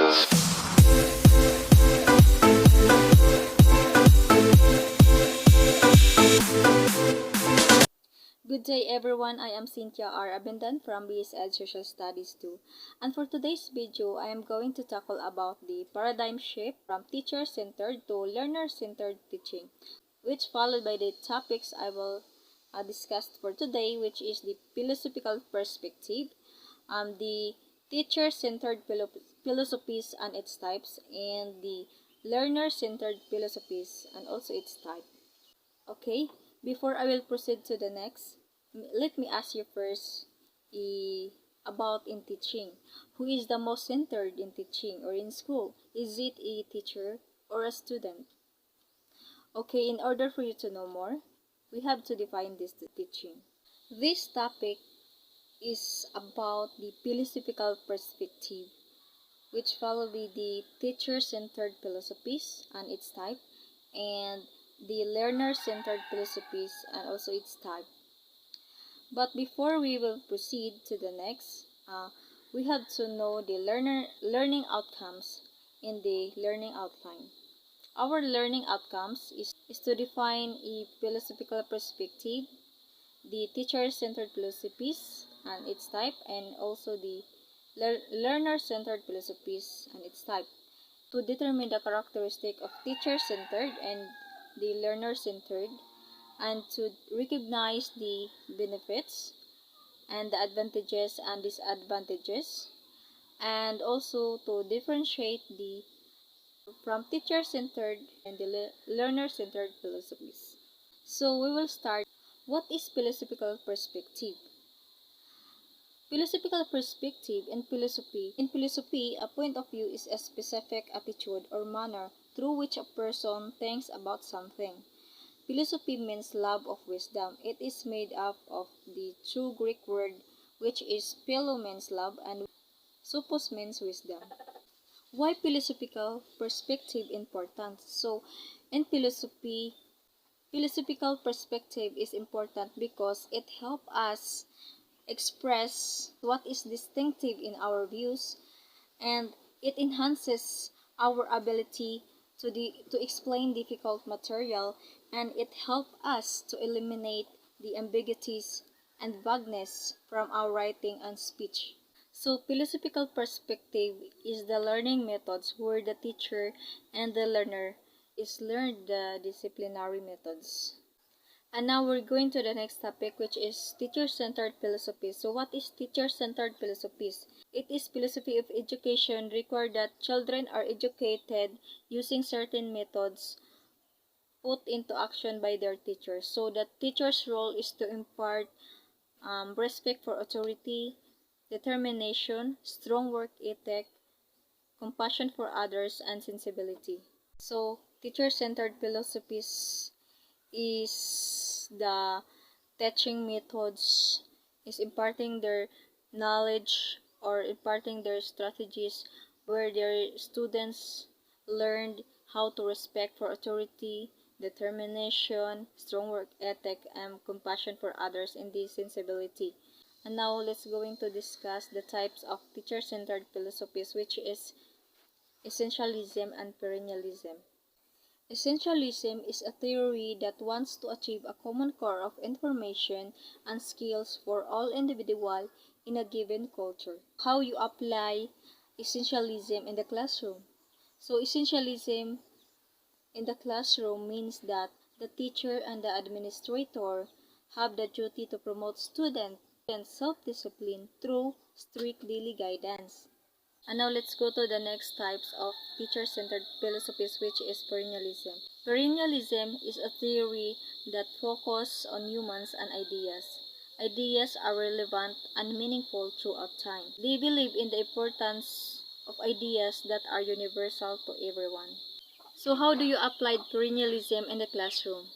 Good day everyone, I am Cynthia R. Abendan from BSEd Social Studies 2. And for today's video, I am going to tackle about the paradigm shift from teacher-centered to learner-centered teaching, which followed by the topics I will discuss for today, which is the philosophical perspective, the teacher-centered philosophies and its types, and the learner-centered philosophies and also its type. Okay, before I will proceed to the next, let me ask you first about in teaching. Who is the most centered in teaching or in school? Is it a teacher or a student? Okay, in order for you to know more, we have to define this teaching. This topic is about the philosophical perspective, which follow with the teacher-centered philosophies and its type, and the learner-centered philosophies and also its type. But before we will proceed to the next, we have to know the learning outcomes in the learning outline. Our learning outcomes is to define a philosophical perspective, the teacher-centered philosophies and its type, and also the learner-centered philosophies and its type, to determine the characteristic of teacher-centered and the learner-centered, and to recognize the benefits and the advantages and disadvantages, and also to differentiate the from teacher-centered and the learner-centered philosophies. So we will start. What is philosophical perspective? Philosophical perspective in philosophy, a point of view is a specific attitude or manner through which a person thinks about something. Philosophy means love of wisdom. It is made up of the two Greek word, which is philo means love and sophos means wisdom. Why philosophical perspective important? So in philosophy, philosophical perspective is important because it helps us express what is distinctive in our views, and it enhances our ability to explain difficult material, and it helps us to eliminate the ambiguities and vagueness from our writing and speech. So philosophical perspective is the learning methods where the teacher and the learner is learned the disciplinary methods. And now we're going to the next topic, which is teacher-centered philosophy. So what is teacher-centered philosophies? It is philosophy of education require that children are educated using certain methods put into action by their teachers. So the teacher's role is to impart respect for authority, determination, strong work ethic, compassion for others, and sensibility. So teacher-centered philosophies is the teaching methods, is imparting their knowledge or imparting their strategies where their students learned how to respect for authority, determination, strong work ethic, and compassion for others, and the sensibility. And now let's going to discuss the types of teacher-centered philosophies, which is essentialism and perennialism. Essentialism is a theory that wants to achieve a common core of information and skills for all individuals in a given culture. How you apply essentialism in the classroom? So essentialism in the classroom means that the teacher and the administrator have the duty to promote student self-discipline through strict daily guidance. And now let's go to the next types of teacher-centered philosophies, which is perennialism. Perennialism is a theory that focuses on humans and ideas. Ideas are relevant and meaningful throughout time. They believe in the importance of ideas that are universal to everyone. So how do you apply perennialism in the classroom?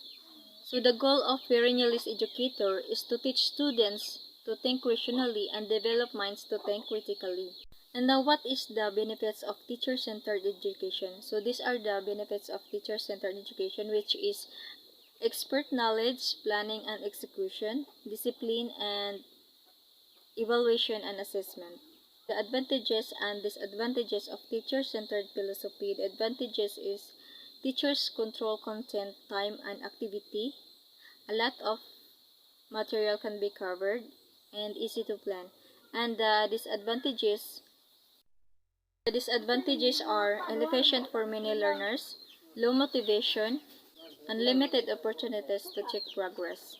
So the goal of perennialist educator is to teach students to think rationally and develop minds to think critically. And now what is the benefits of teacher-centered education? So these are the benefits of teacher-centered education, which is expert knowledge, planning and execution, discipline and evaluation and assessment. The advantages and disadvantages of teacher-centered philosophy. The advantages is teachers control content, time, and activity. A lot of material can be covered and easy to plan. And the disadvantages are inefficient for many learners, low motivation, unlimited opportunities to check progress.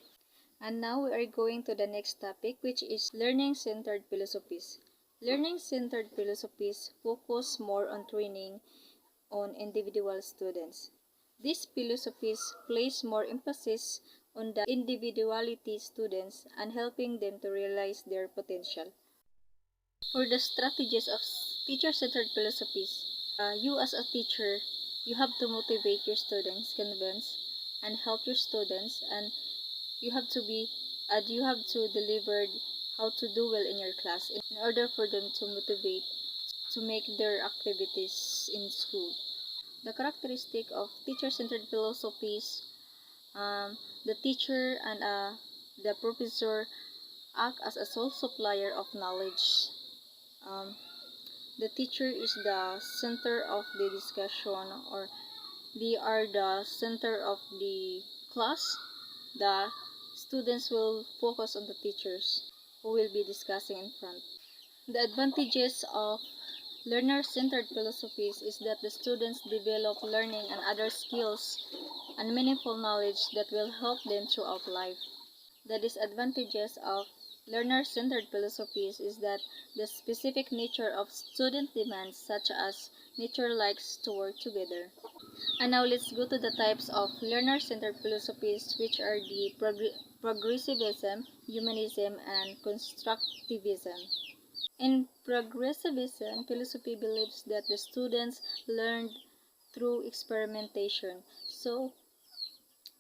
And now we are going to the next topic, which is learning-centered philosophies. Learning-centered philosophies focus more on training on individual students. These philosophies place more emphasis on the individuality students and helping them to realize their potential. For the strategies of teacher-centered philosophies, you as a teacher, you have to motivate your students, convince, and help your students, and you have to deliver how to do well in your class in order for them to motivate to make their activities in school. The characteristic of teacher-centered philosophies, the teacher and the professor act as a sole supplier of knowledge. The teacher is the center of the discussion, or they are the center of the class. The students will focus on the teachers who will be discussing in front. The advantages of learner-centered philosophies is that the students develop learning and other skills and meaningful knowledge that will help them throughout life. The disadvantages of learner-centered philosophies is that the specific nature of student demands, such as nature likes to work together. And now let's go to the types of learner-centered philosophies, which are the progressivism, humanism, and constructivism. In progressivism, philosophy believes that the students learned through experimentation. So,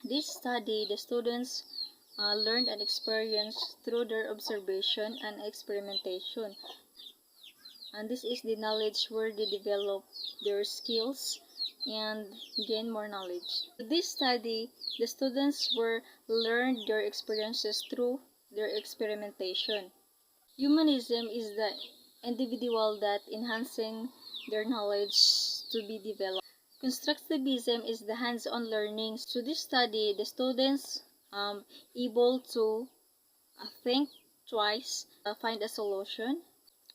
this study, the students learned and experienced through their observation and experimentation. And this is the knowledge where they develop their skills and gain more knowledge. This study, the students were learned their experiences through their experimentation. Humanism is the individual that enhancing their knowledge to be developed. Constructivism is the hands-on learning. So this study, the students able to think twice, find a solution,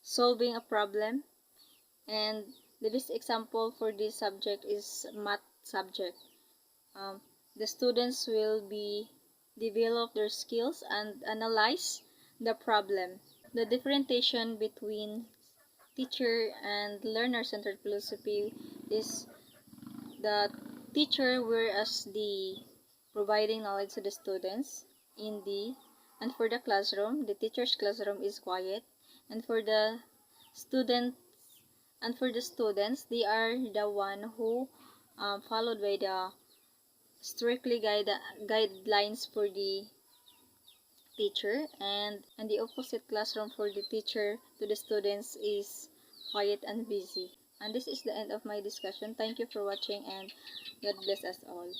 solving a problem, and the best example for this subject is math subject. The students will be develop their skills and analyze the problem. The differentiation between teacher and learner-centered philosophy is the teacher, whereas the providing knowledge to the students and for the classroom, the teacher's classroom is quiet, and for the students, they are the one who followed by the strictly guidelines for the teacher, and the opposite classroom for the teacher to the students is quiet and busy. And this is the end of my discussion. Thank you for watching, and God bless us all.